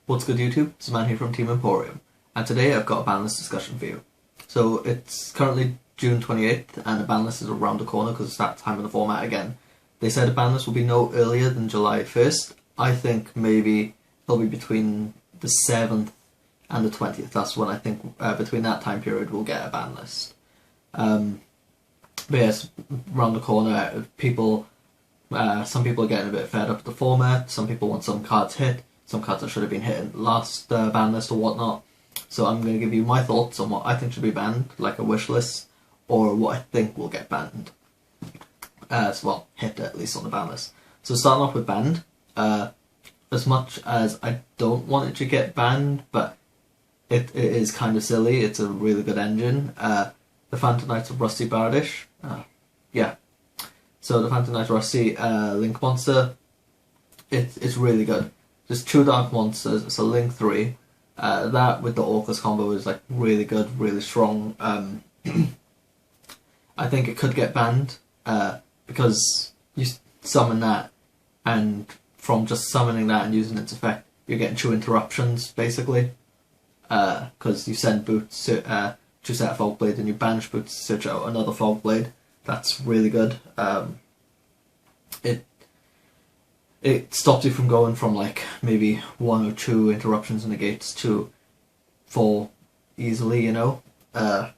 What's good, YouTube? It's Man here from Team Emporium, and today I've got a Banlist discussion for you. So it's currently June 28th, and the Banlist is around the corner because it's that time of the format again. They said the Banlist will be no earlier than July 1st. I think maybe it'll be between the 7th and the 20th. That's when I think between that time period we'll get a Banlist. But yes, around the corner, some people are getting a bit fed up with the format. Some people want some cards hit. Some cards that should have been hit in the last Banlist or whatnot. So I'm going to give you my thoughts on what I think should be banned, like a wish list, or what I think will get banned. Well, hit at least on the ban list. So starting off with banned, as much as I don't want it to get banned, but it is kind of silly. It's a really good engine. The Phantom Knights of Rusty Bardish. Yeah. So the Phantom Knight Rusty Link monster, it's really good. There's 2 dark monsters, it's a Link 3. That with the Orcus combo is like really good, really strong. I think it could get banned because you summon that, and from just summoning that and using its effect, you're getting 2 interruptions basically. Because you send Boots to set a Fog Blade and you banish Boots to search out another Fog Blade. That's really good. It stops you from going from like maybe 1 or 2 interruptions and negates to 4 easily, you know. Yeah,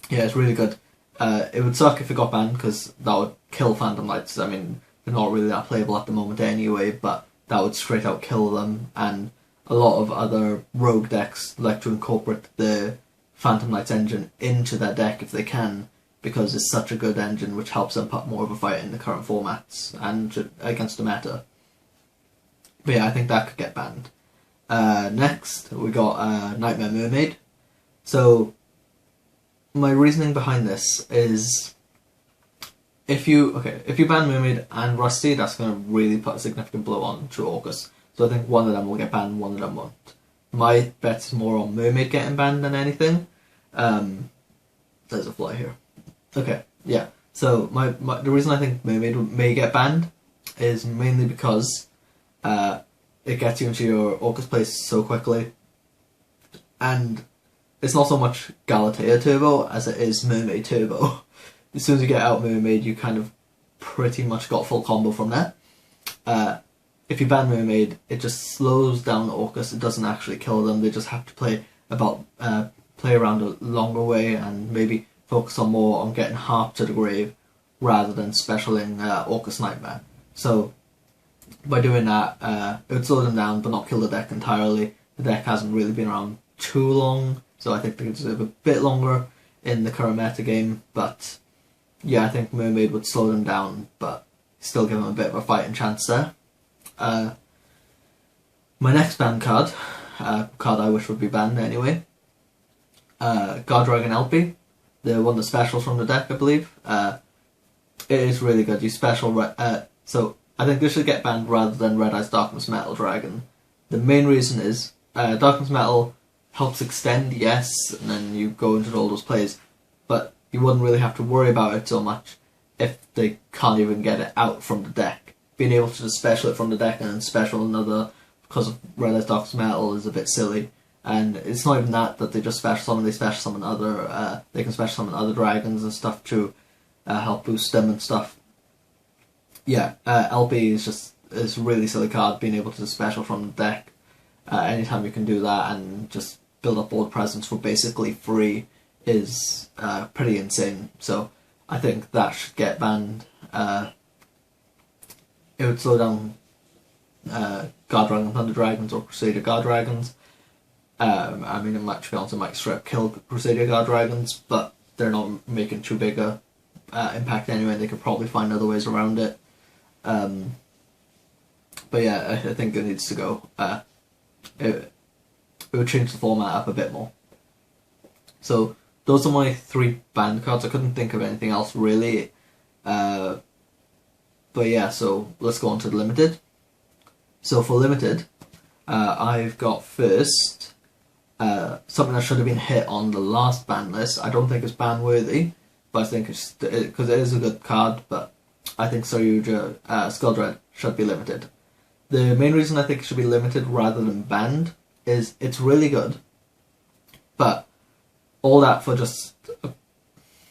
it's really good. It would suck if it got banned because that would kill Phantom Knights. I mean, they're not really that playable at the moment anyway, but that would straight out kill them. And a lot of other rogue decks like to incorporate the Phantom Knights engine into their deck if they can, because it's such a good engine which helps them put more of a fight in the current formats and against the meta. But yeah, I think that could get banned. Next, we got Nightmare Mermaid. So, my reasoning behind this is, if you ban Mermaid and Rusty, that's going to really put a significant blow on True Orcus. So I think one of them will get banned, one of them won't. My bet's more on Mermaid getting banned than anything. There's a fly here. Okay, yeah. So the reason I think Mermaid may get banned is mainly because it gets you into your Orcus place so quickly, and it's not so much Galatea Turbo as it is Mermaid Turbo. As soon as you get out Mermaid, you kind of pretty much got full combo from there. If you ban Mermaid, it just slows down Orcus. It doesn't actually kill them. They just have to play around a longer way and maybe focus on more on getting harp to the grave rather than specialing Orcus Nightmare. So by doing that, it would slow them down but not kill the deck entirely. The deck hasn't really been around too long, so I think they could deserve a bit longer in the current meta game. But yeah, I think Mermaid would slow them down but still give them a bit of a fighting chance there. My next banned card I wish would be banned anyway, God Dragon LP. The one that specials from the deck, I believe. It is really good. You special so I think this should get banned rather than Red Eyes Darkness Metal Dragon. The main reason is Darkness Metal helps extend, yes, and then you go into all those plays, but you wouldn't really have to worry about it so much if they can't even get it out from the deck. Being able to just special it from the deck and then special another because of Red Eyes Darkness Metal is a bit silly. And it's not even that they just special summon, they special summon other, they can special summon other dragons and stuff to help boost them and stuff. Yeah, LP is a really silly card, being able to special from the deck. Anytime you can do that and just build up board presence for basically free is pretty insane. So I think that should get banned. It would slow down God Dragon Thunder Dragons or Crusader God Dragons. I mean, in match fields, it might straight kill Crusader God Dragons, but they're not making too big a impact anyway. They could probably find other ways around it. But yeah, I think it needs to go. It would change the format up a bit more. So those are my 3 banned cards. I couldn't think of anything else really. But yeah, so let's go on to the limited. So for limited, I've got first something that should have been hit on the last ban list. I don't think it's ban worthy, but I think it's because it is a good card. But I think Saryuja Skull Dread should be limited. the main reason I think it should be limited rather than banned is it's really good, but all that for just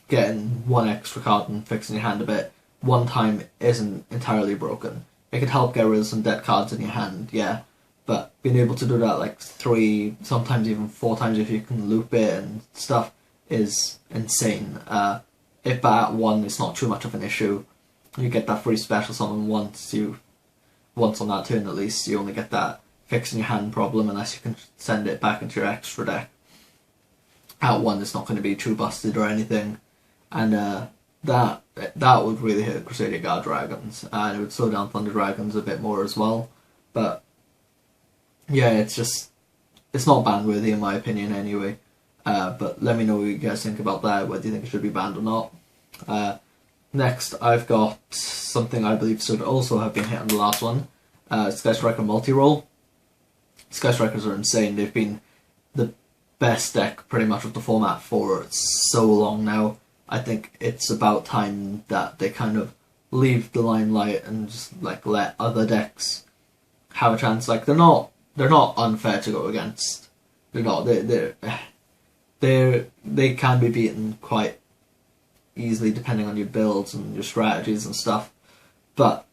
getting one extra card and fixing your hand a bit one time isn't entirely broken. It could help get rid of some dead cards in your hand, yeah, but being able to do that like 3, sometimes even 4 times if you can loop it and stuff is insane. If at 1 it's not too much of an issue, you get that free special summon once on that turn at least. You only get that fixing your hand problem unless you can send it back into your extra deck. At 1 it's not going to be too busted or anything, and that would really hurt Crusader Guard Dragons, and it would slow down Thunder Dragons a bit more as well. But yeah, it's not ban worthy in my opinion anyway. But let me know what you guys think about that, whether you think it should be banned or not. Next, I've got something I believe should also have been hit on the last one. Sky Striker multi-roll. Sky Strikers are insane. They've been the best deck pretty much of the format for so long now. I think it's about time that they kind of leave the limelight and just like let other decks have a chance. Like they're not unfair to go against. They're not. They can be beaten quite easily depending on your builds and your strategies and stuff. But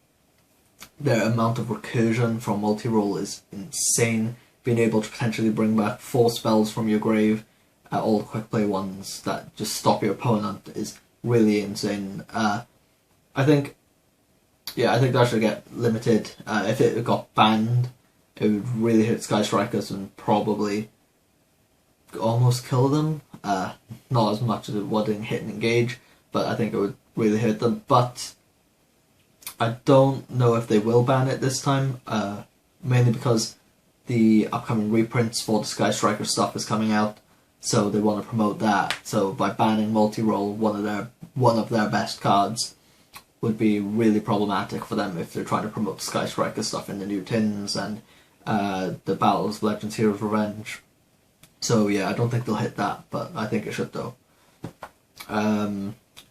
their amount of recursion from multi-roll is insane. Being able to potentially bring back 4 spells from your grave, all the quick play ones that just stop your opponent, is really insane. I think that should get limited. If it got banned, it would really hit Sky Strikers and probably almost kill them. Not as much as it would in Hit and Engage, but I think it would really hurt them. But I don't know if they will ban it this time, mainly because the upcoming reprints for the Sky Striker stuff is coming out, so they want to promote that. So by banning multi-roll, one of their best cards, would be really problematic for them if they're trying to promote the Sky Striker stuff in the new tins and the Battles of Legends Heroes Revenge. So yeah, I don't think they'll hit that, but I think it should though.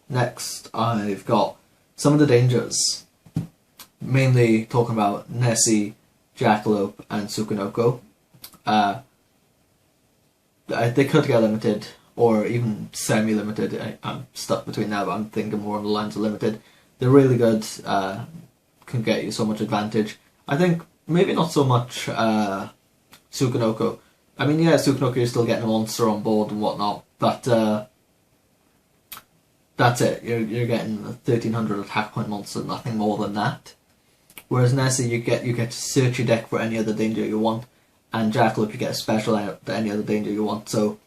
Next, I've got some of the dangers, mainly talking about Nessie, Jackalope, and Tsukunoko. They could get limited, or even semi-limited. I'm stuck between now, but I'm thinking more on the lines of limited. They're really good, can get you so much advantage. I think maybe not so much Tsukunoko. I mean, yeah, Tsukunoko, you're still getting a monster on board and whatnot, but that's it. You're getting a 1300 attack point monster, nothing more than that. Whereas Nessie, you get to search your deck for any other danger you want, and Jackalope, you get a special out to any other danger you want. So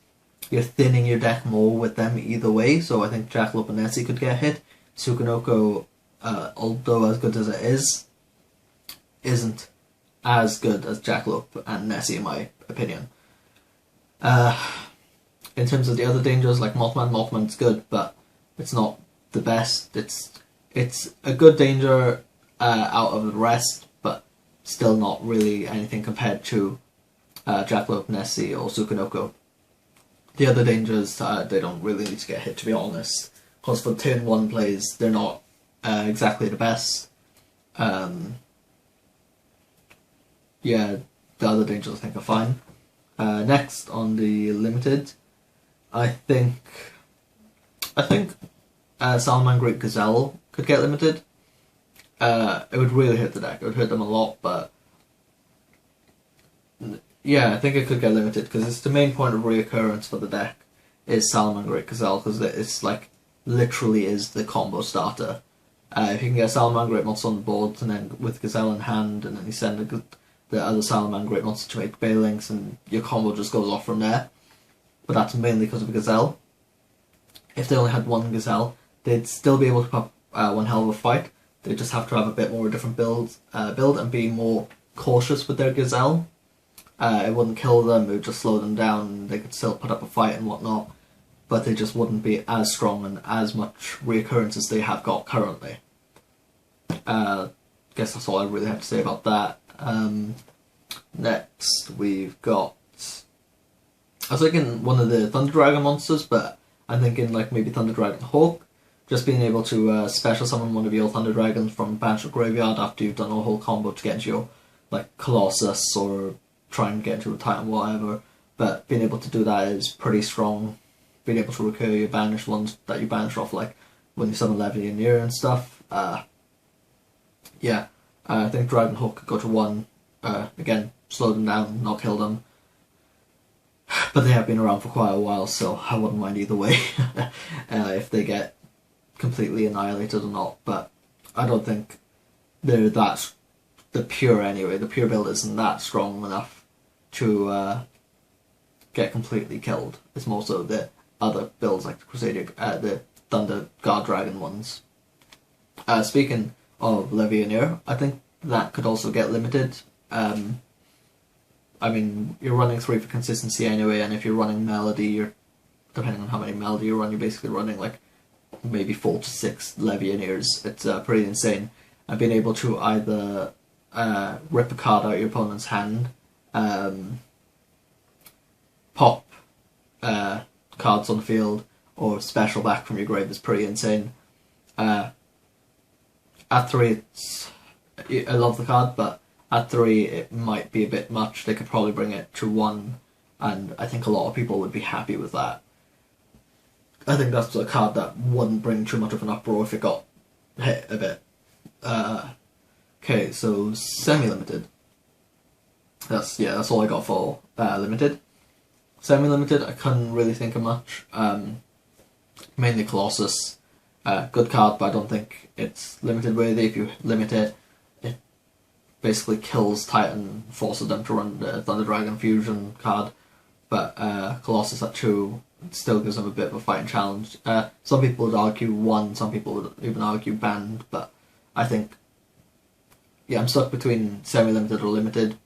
you're thinning your deck more with them either way. So I think Jackalope and Nessie could get hit. Tsukunoko, although as good as it is, isn't as good as Jackalope and Nessie in my opinion. In terms of the other dangers, like Mothman's good, but it's not the best. It's a good danger out of the rest, but still not really anything compared to Jackalope, Nessie, or Tsukunoko. The other dangers, they don't really need to get hit, to be honest, because for turn 1 plays, they're not exactly the best. Yeah, the other dangers I think are fine. Next on the limited, I think Salamangreat Gazelle could get limited. It would really hurt the deck. It would hurt them a lot, but yeah, I think it could get limited because it's the main point of reoccurrence for the deck is Salamangreat Gazelle, because it's like literally is the combo starter. If you can get Salamangreat monster on the board and then with Gazelle in hand, and then you send the other Salamangreat monster to make Balinks, and your combo just goes off from there. But that's mainly because of Gazelle. If they only had one Gazelle, they'd still be able to put one hell of a fight. They just have to have a bit more different build and be more cautious with their Gazelle. It wouldn't kill them, it would just slow them down, and they could still put up a fight and whatnot, but they just wouldn't be as strong and as much reoccurrence as they have got currently. Guess that's all I really have to say about that. Next we've got, I was thinking one of the Thunder Dragon monsters, but I'm thinking like maybe Thunder Dragon Hawk. Just being able to special summon one of your Thunder Dragons from Banished Graveyard after you've done a whole combo to get into your like Colossus or try and get into a Titan, whatever. But being able to do that is pretty strong. Being able to recur your banished ones that you banish off, like when you summon Levianeer and stuff. Yeah, I think Dragon Hook could go to 1. Again, slow them down, not kill them. But they have been around for quite a while, so I wouldn't mind either way if they get completely annihilated or not. But I don't think they're that. The pure build isn't that strong enough to get completely killed. It's more so the other builds like the Crusader, the Thunder Guard Dragon ones. Speaking of Levianeer, I think that could also get limited. I mean, you're running 3 for consistency anyway, and if you're running Melody, depending on how many Melody you run, you're basically running like maybe 4 to 6 Levianeers. It's pretty insane. And being able to either rip a card out of your opponent's hand, pop cards on the field, or special back from your grave is pretty insane. At 3, I love the card, but at 3 it might be a bit much. They could probably bring it to 1, and I think a lot of people would be happy with that. I think that's a card that wouldn't bring too much of an uproar if it got hit a bit. Okay, so semi-limited. That's all I got for limited. Semi-limited, I couldn't really think of much. Mainly Colossus. Good card, but I don't think it's limited worthy. If you limit it, it basically kills Titan, forces them to run the Thunder Dragon Fusion card. But Colossus at 2 still gives them a bit of a fighting challenge. Some people would argue 1, some people would even argue banned, but I think, yeah, I'm stuck between semi-limited or limited.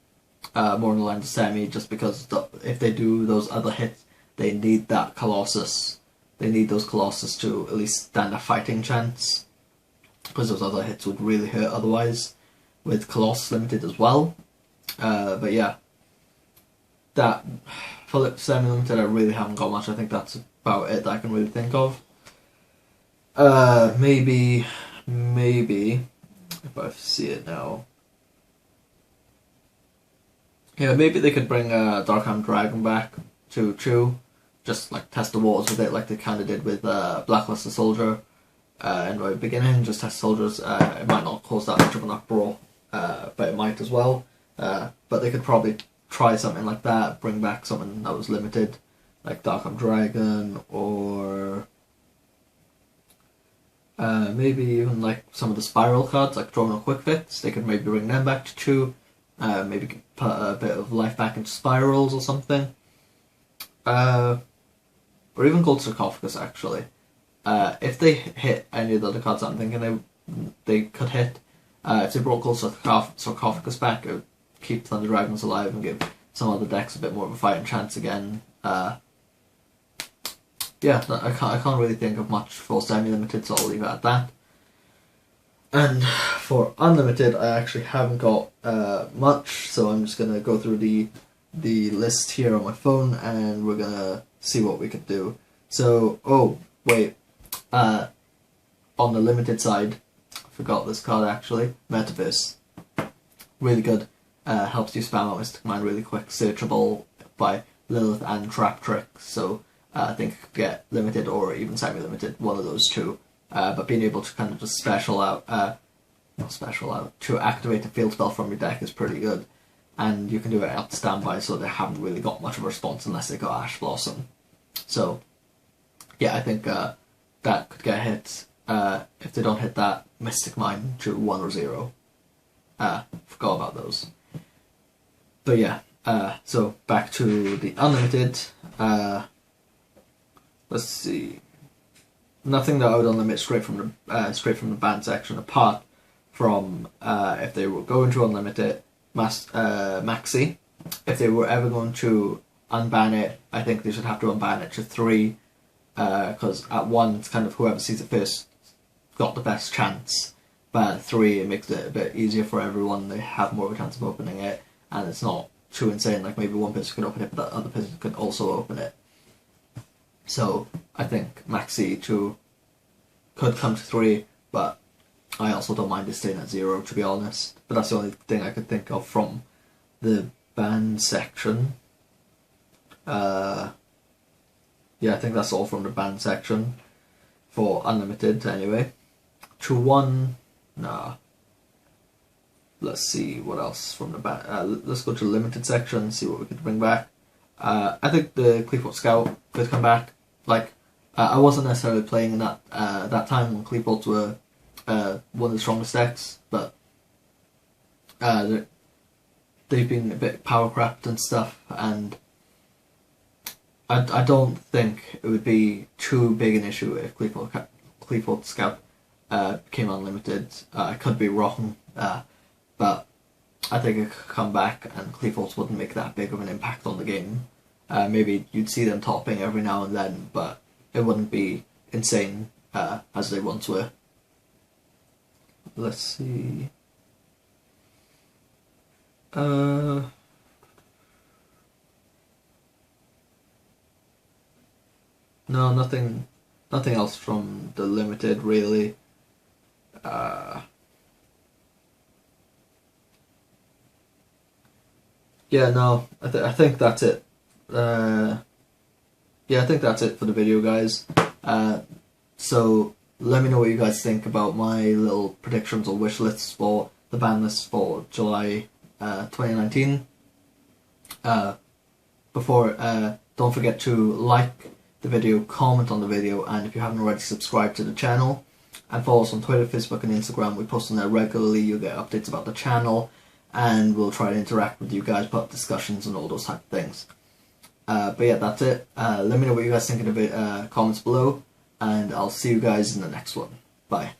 More in the line of semi, just because if they do those other hits, they need that Colossus. They need those Colossus to at least stand a fighting chance, because those other hits would really hurt otherwise, with Colossus limited as well. But yeah, that for semi-limited I really haven't got much. I think that's about it that I can really think of. Maybe, if I see it now. Yeah, maybe they could bring Darkham Dragon back to 2, just like test the waters with it, like they kind of did with Blacklisted Soldier in the beginning. Just test soldiers. It might not cause that much of an uproar, but it might as well. But they could probably try something like that, bring back something that was limited, like Darkham Dragon, or maybe even like some of the Spiral cards, like Drone or Quick Fix. They could maybe bring them back to 2. Maybe put a bit of life back into Spirals or something. Or even Gold Sarcophagus, actually. If they hit any of the other cards I'm thinking they could hit, if they brought Gold Sarcophagus back, it would keep Thunder Dragons alive and give some other decks a bit more of a fighting chance again. Yeah, I can't really think of much for semi-limited, so I'll leave it at that. And for unlimited, I actually haven't got much, so I'm just gonna go through the list here on my phone, and we're gonna see what we could do. So, oh wait, on the limited side, I forgot this card actually. Metaverse, really good. Helps you spam out Mystic Mine really quick. Searchable by Lilith and Trap Trick. So I think you could get limited or even semi-limited, one of those two. But being able to kind of just to activate a field spell from your deck is pretty good. And you can do it at standby, so they haven't really got much of a response unless they got Ash Blossom. So, yeah, I think that could get hit. If they don't hit that, Mystic Mine to 1 or 0. Forgot about those. But yeah, so back to the unlimited. Let's see. Nothing that I would unlimit straight from the ban section, apart from if they were going to unlimit it, Maxi. If they were ever going to unban it, I think they should have to unban it to 3, because at 1 it's kind of whoever sees it first got the best chance, but at 3 it makes it a bit easier for everyone. They have more of a chance of opening it, and it's not too insane, like maybe one person could open it but the other person could also open it. So I think Maxi 2 could come to 3, but I also don't mind it staying at 0, to be honest. But that's the only thing I could think of from the ban section. Yeah, I think that's all from the ban section for unlimited anyway. True 1, nah. Let's see what else from the ban. Let's go to the limited section, see what we could bring back. I think the Cleveland Scout could come back. Like, I wasn't necessarily playing in that that time when Cleveland were one of the strongest decks, but they've been a bit power crept and stuff, and I don't think it would be too big an issue if Cleveland Scout became unlimited. I could be wrong, but I think it could come back and Cleveland wouldn't make that big of an impact on the game. Maybe you'd see them topping every now and then, but it wouldn't be insane as they once were. Let's see. No, nothing else from the limited really. Yeah, no, I think that's it. Yeah, I think that's it for the video, guys. So let me know what you guys think about my little predictions or wish lists for the ban list for July 2019. Don't forget to like the video, comment on the video, and if you haven't already, subscribe to the channel. And follow us on Twitter, Facebook and Instagram. We post on there regularly. You'll get updates about the channel, and we'll try to interact with you guys, put up discussions and all those type of things. But yeah, that's it. Let me know what you guys think in the comments below, and I'll see you guys in the next one. Bye.